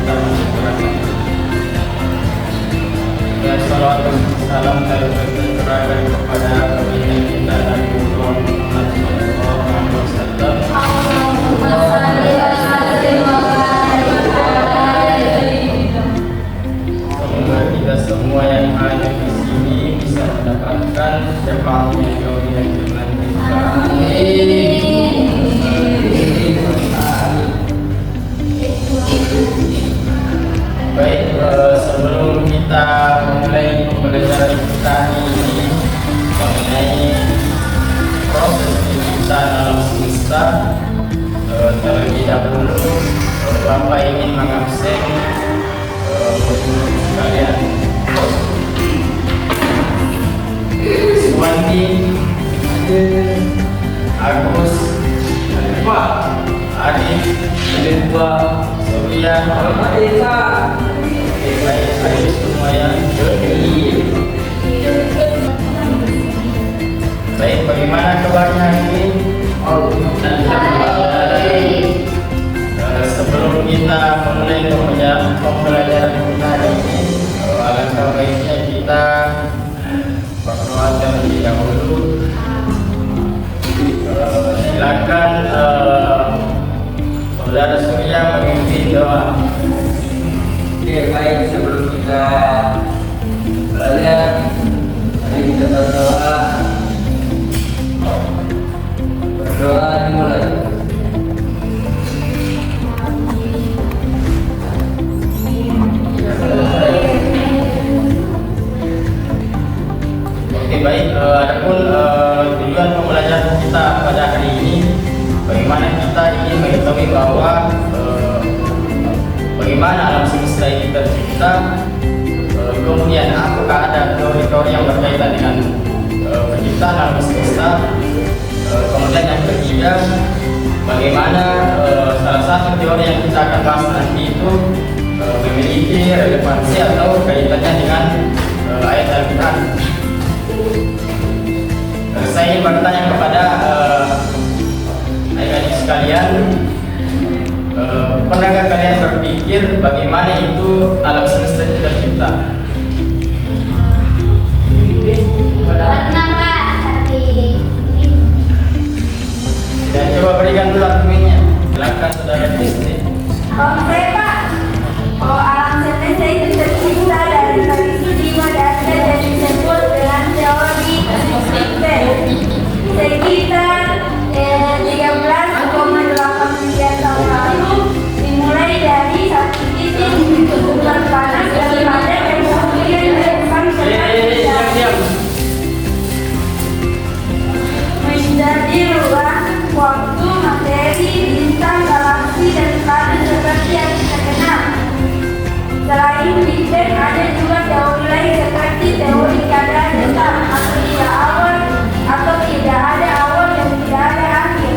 kita menggunakan. Ya, salawat dan salam tercurahkan kepada baginda kita Nabi Muhammad sallallahu alaihi wasallam. Allahumma shalli wa sallim wa barik alaihi. Semoga kita semua yang ada di sini bisa mendapatkan syafaatnya yaumil akhir nanti. Baik, sebelum kita memulai pembelajaran kita ini mengenai proses penciptaan alam semesta, terlebih dahulu Bapak ingin mengabsen sekalian Suwanti, Agus, Arif, Surya, baik semua yang baik, bagaimana kabarnya ini? Sebelum kita memulai pembelajaran kita ini, alangkah baiknya kita berdoa terlebih dahulu. Silakan Saudara Surya memimpin doa. Oke, baik, sebelum kita belajar, mari kita berdoa. Berdoa dimulai. Oke, baik. Adapun tujuan pembelajaran kita pada hari ini, bagaimana kita ingin mengetahui bahwa bagaimana alam semesta ini tercipta, kemudian apakah ada teori-teori yang berkaitan dengan penciptaan alam semesta, kemudian yang ketiga, bagaimana salah satu teori yang kita akan bahas nanti itu memiliki relevansi atau kaitannya dengan ayat Al-Quran. Saya ingin bertanya kepada adik-adik sekalian, pernahkah kalian berpikir bagaimana itu alam semesta itu tercipta? Pernah Pak, tapi Dan coba berikan dulu argumennya. Silakan saudara Kristi. Oke Pak, alam semesta itu tercipta dari kondisi jiwa dasar dan disebut dengan teori Big Bang. Sekitar 13,8 miliar tahun lalu, dimulai dari satu titik bulan panas dan padat yang kemudian berkembang Diam. menjadi ruang, waktu, materi, bintang, galaksi, dan planet seperti yang kita kenal. Selain Big Bang, ada juga teori lain seperti teori keadaan tetap atau tidak awal atau tidak ada awal dan tidak ada akhir.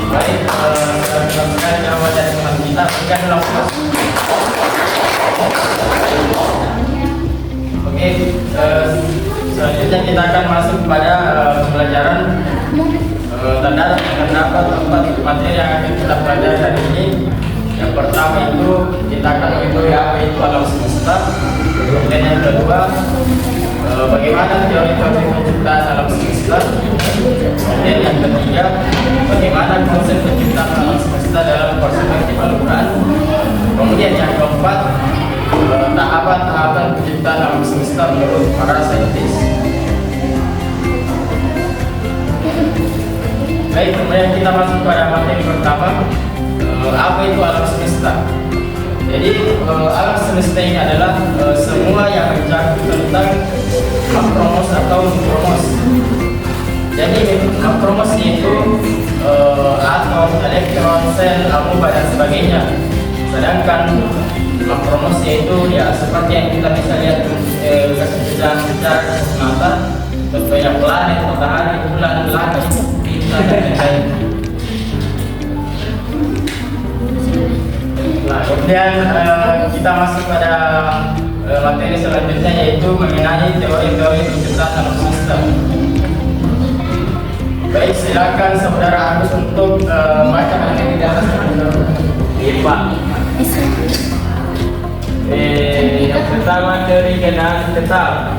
Baik, saudara-saudara jawaban dari teman kita berikan dulu Mas. Oke, selanjutnya kita akan masuk pada pembelajaran terdapat empat materi yang akan kita pelajari hari ini. Yang pertama itu kita akan mengetahui apa itu alam semesta. Kemudian yang kedua, bagaimana teori-teori penciptaan alam semesta. Kemudian yang ketiga, bagaimana konsep penciptaan alam semesta dalam perspektif Al-Quran. Kemudian yang keempat, tahapan-tahapan penciptaan alam semesta menurut para saintis. Baik, kemudian kita masuk pada materi pertama. Apa itu alam semesta? Jadi alam semesta ini adalah semua yang mencakup tentang makromos atau mikromos. Jadi makromos itu atom, elektron, sel, amoeba dan sebagainya. Sedangkan makromos itu ya seperti yang kita bisa lihat secara mata, contohnya planet, matahari, bulan, langit, bintang dan lain-lain. Nah, kemudian kita masuk pada materi selanjutnya, yaitu mengenai teori-teori penciptaan alam semesta. Baik, silakan saudara Agus untuk baca materi di atas. Iya, Pak. teori kenal tetap.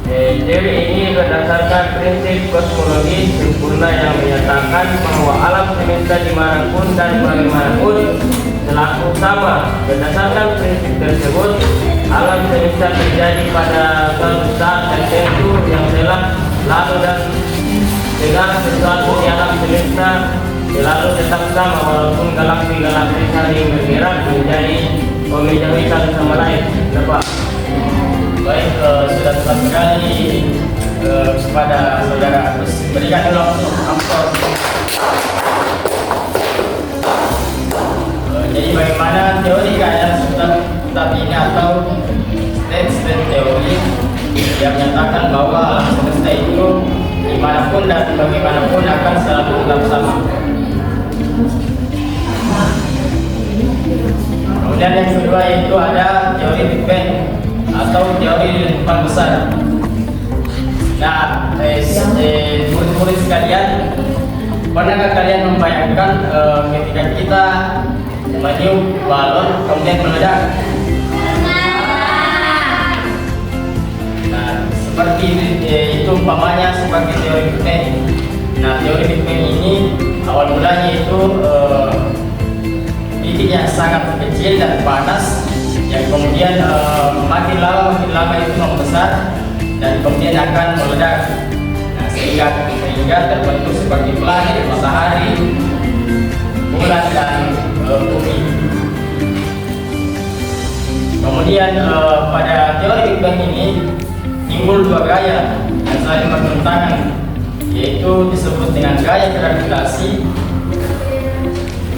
Teori ini berdasarkan prinsip kosmologi sempurna yang menyatakan bahwa alam semesta dimanapun dan bagaimanapun selalu sama. Berdasarkan prinsip tersebut, alam semesta terjadi pada suatu saat tertentu yang telah lalu dan segala sesuatu di alam semesta selalu tetap sama walaupun galaksi-galaksi saling bergerak menjadi menjauhi satu sama lain. Kenapa? Baik, sudah tepat sekali kepada saudara. Terus berikan dulu amplop. Jadi bagaimana teori keadaan tetap ini atau state teori yang menyatakan bahwa alam semesta itu dimanapun dan bagaimanapun akan selalu tetap sama. Kemudian yang kedua yaitu ada teori Big Bang atau teori lingkupan besar. Nah, murid-murid sekalian, pernahkah kalian membayangkan ketika kita meniup balon kemudian meledak? Nah, seperti itu umpamanya seperti teori Big Bang. Nah, teori Big Bang ini awal mulanya itu titik yang sangat kecil dan panas yang kemudian makin lama itu membesar dan kemudian akan meledak. Nah, sehingga terbentuk seperti planet, matahari, bulan dan bumi. Kemudian pada teori Big Bang ini timbul dua gaya yang saling bertentangan, yaitu disebut dengan gaya gravitasi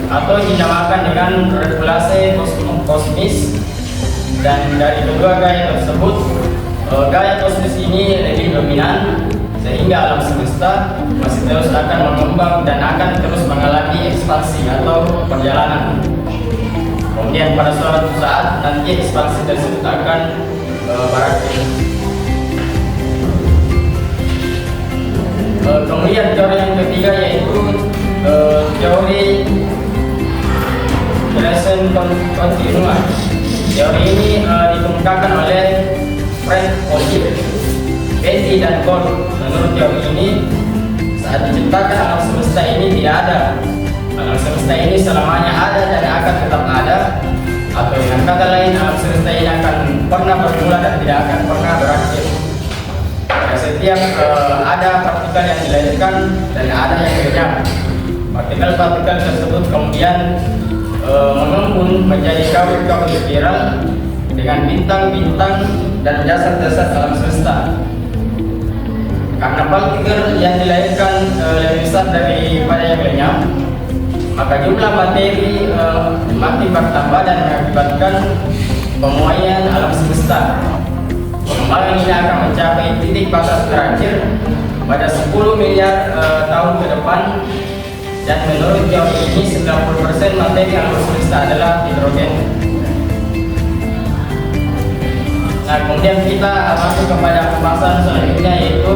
atau dinamakan dengan regulasi kosmis. Dan dari kedua gaya tersebut, gaya kosmis ini lebih dominan sehingga alam semesta masih terus akan mengembang dan akan terus mengalami ekspansi atau perjalanan. Kemudian pada suatu saat nanti ekspansi tersebut akan berakhir. Kemudian teori yang ketiga yaitu teori relation continuum. Teori ini dikemukakan oleh Frank Ogier, Betty dan Gold. Menurut teori ini, saat diciptakan alam semesta ini tidak ada. Alam semesta ini selamanya ada dan akan tetap ada. Atau dengan kata lain, alam semesta ini akan pernah bermula dan tidak akan pernah berakhir. Setiap ada partikel yang dilahirkan dan ada yang lenyap. Partikel-partikel tersebut kemudian mengembun menjadi kabut-kabut spiral dengan bintang-bintang dan dasar-dasar alam semesta. Karena partikel yang dilahirkan lebih besar daripada yang lenyap, maka jumlah materi makin bertambah dan mengakibatkan pemuaian alam semesta. Pengembangan ini akan mencapai titik batas terakhir pada 10 miliar tahun ke depan. Dan menurut teori ini 90% materi alam semesta adalah hidrogen. Nah, kemudian kita masuk kepada pembahasan selanjutnya yaitu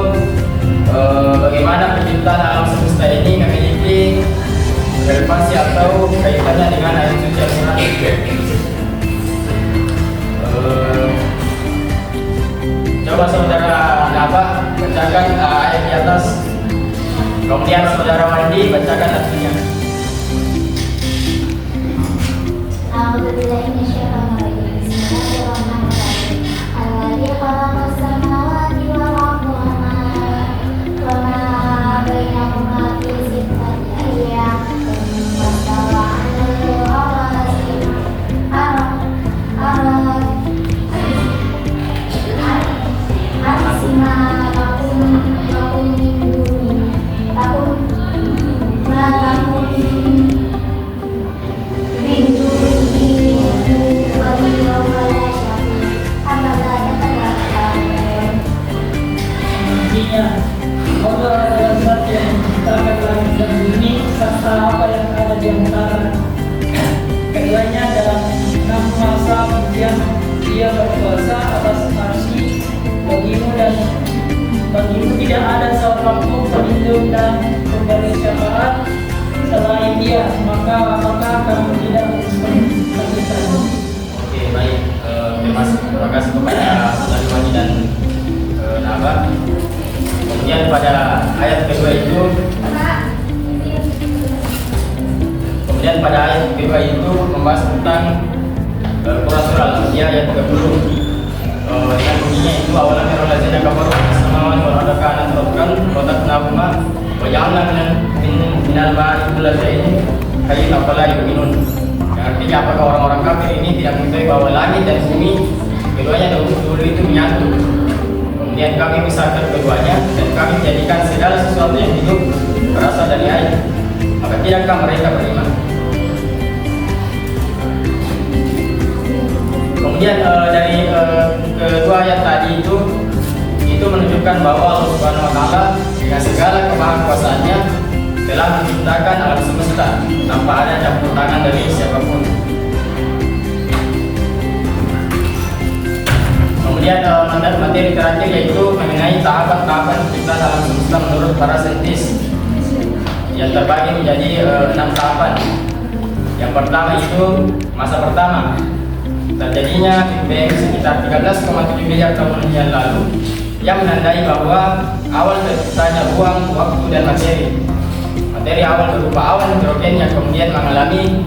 bagaimana penciptaan alam semesta ini memiliki relevansi atau kaitannya dengan ayat suci Al-Quran. Coba saudara Naba bacakan ayat di atas. Kemudian saudara Wandi bacakan artinya. A'udzubillahi minasyaitonir rajim. Bismillahirrahmanirrahim. Alladzi khalaqas samawati wal arda wa ma bainahuma fi sittati ayyam thumma istawa 'alal arshi Allah adalah zat yang menciptakan langit dan bumi serta apa yang ada di antara keduanya dalam enam masa. Kemudian Dia berkuasa atas arsy. Bagimu tidak ada seorang pun pelindung dan pemberi syafaat selain Dia, maka kamu tidak harus berpisah. Oke, baik. Terima kasih kepada Kemudian pada ayat kedua itu membahas tentang Quran surah Al-Anbiya ayat 30. Yang bunyinya itu awalan lazina kafaru as-samawati wal arda kanat ratqan wa tatnahuma wa ja'alna minal ma'i kulla shay'in hayyin afala yu'minun. Yang artinya apakah orang-orang kafir ini tidak mengetahui bahwa langit dan bumi keduanya dulu itu menyatu. Kemudian kami pisahkan keduanya dan kami menjadikan segala sesuatu yang hidup berasal dari air. Maka tidakkah mereka beriman? Kemudian dari kedua ayat tadi itu menunjukkan bahwa Allah Subhanahu Wa Taala dengan segala kemahakuasaannya telah menciptakan alam semesta tanpa ada campur tangan dari siapapun. Kemudian materi terakhir yaitu mengenai tahapan-tahapan penciptaan alam semesta menurut para saintis yang terbagi menjadi 6 tahapan. Yang pertama itu masa pertama, terjadinya Big Bang sekitar 13,7 miliar tahun yang lalu, yang menandai bahwa awal terciptanya ruang, waktu, dan materi. Materi awal berupa awan hidrogen yang kemudian mengalami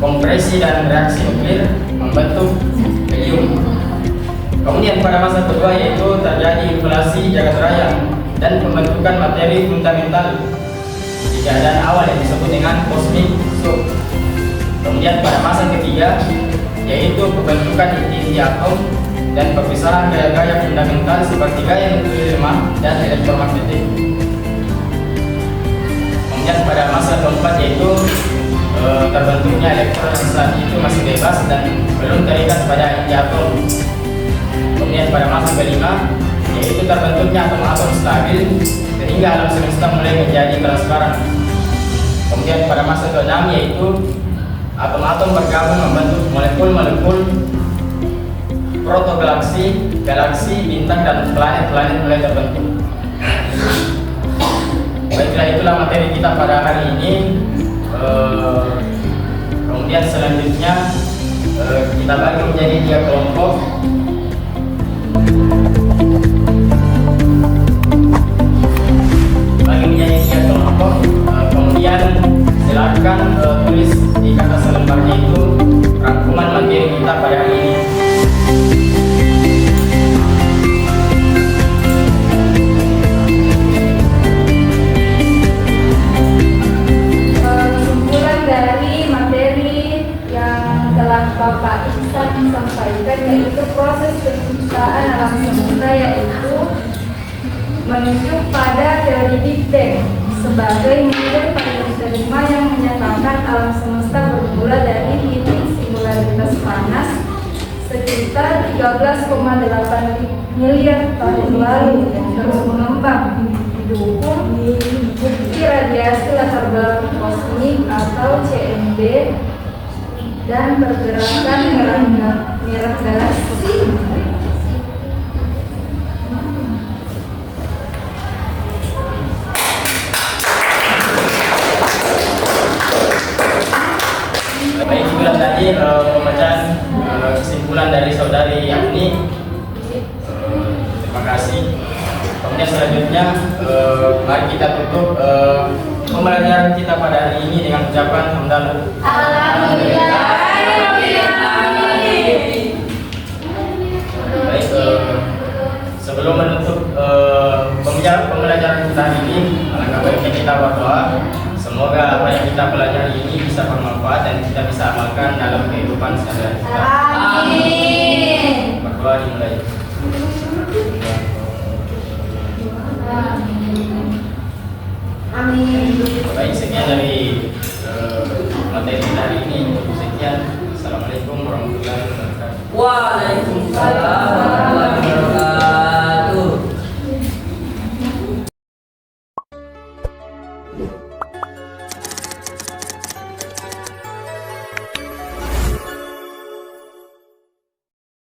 kompresi dan reaksi nuklir membentuk helium. Kemudian pada masa kedua yaitu terjadi inflasi jagat raya dan pembentukan materi fundamental di keadaan awal yang disebut dengan cosmic shock. Kemudian pada masa ketiga yaitu pembentukan inti atom dan perpisahan gaya-gaya fundamental seperti gaya nuklir lemah dan elektromagnetik. Kemudian pada masa keempat yaitu terbentuknya elektron yang saat itu masih bebas dan belum terikat pada inti atom. Kemudian pada masa kelima yaitu terbentuknya atom-atom stabil sehingga alam semesta mulai menjadi transparan. Kemudian pada masa ke-6 yaitu atom-atom bergabung membentuk molekul-molekul protogalaksi, galaksi, bintang, dan planet-planet mulai terbentuk. Baiklah, itulah materi kita pada hari ini. Kemudian selanjutnya kita bagi menjadi 3 kelompok. Kemudian silakan tulis di kata selembarnya itu rangkuman materi kita pada hari ini. Kesimpulan dari materi yang telah Bapak Ihsan sampaikan yaitu proses penciptaan alam semesta yaitu menunjuk pada teori Big Bang sebagai model paling diterima yang menyatakan alam semesta bermula dari titik singularitas panas sekitar 13,8 miliar tahun lalu dan terus mengembang didukung bukti radiasi latar belakang kosmik atau CMB dan pergerakan merah galaksi. Baik, itulah tadi pembacaan kesimpulan dari saudari Yakni. Terima kasih. Kemudian selanjutnya mari kita tutup pembelajaran kita pada hari ini dengan ucapan hamdalah. Baik, sebelum menutup pembelajaran kita hari ini, alangkah baiknya kita berdoa. Semoga apa yang kita pelajari ini bisa bermanfaat dan kita bisa amalkan dalam kehidupan sehari-hari kita. Amin. Berdoa dimulai. Amin. Baik, sekian dari materi kita hari ini. Sekian. Assalamualaikum warahmatullahi wabarakatuh. Waalaikumsalam.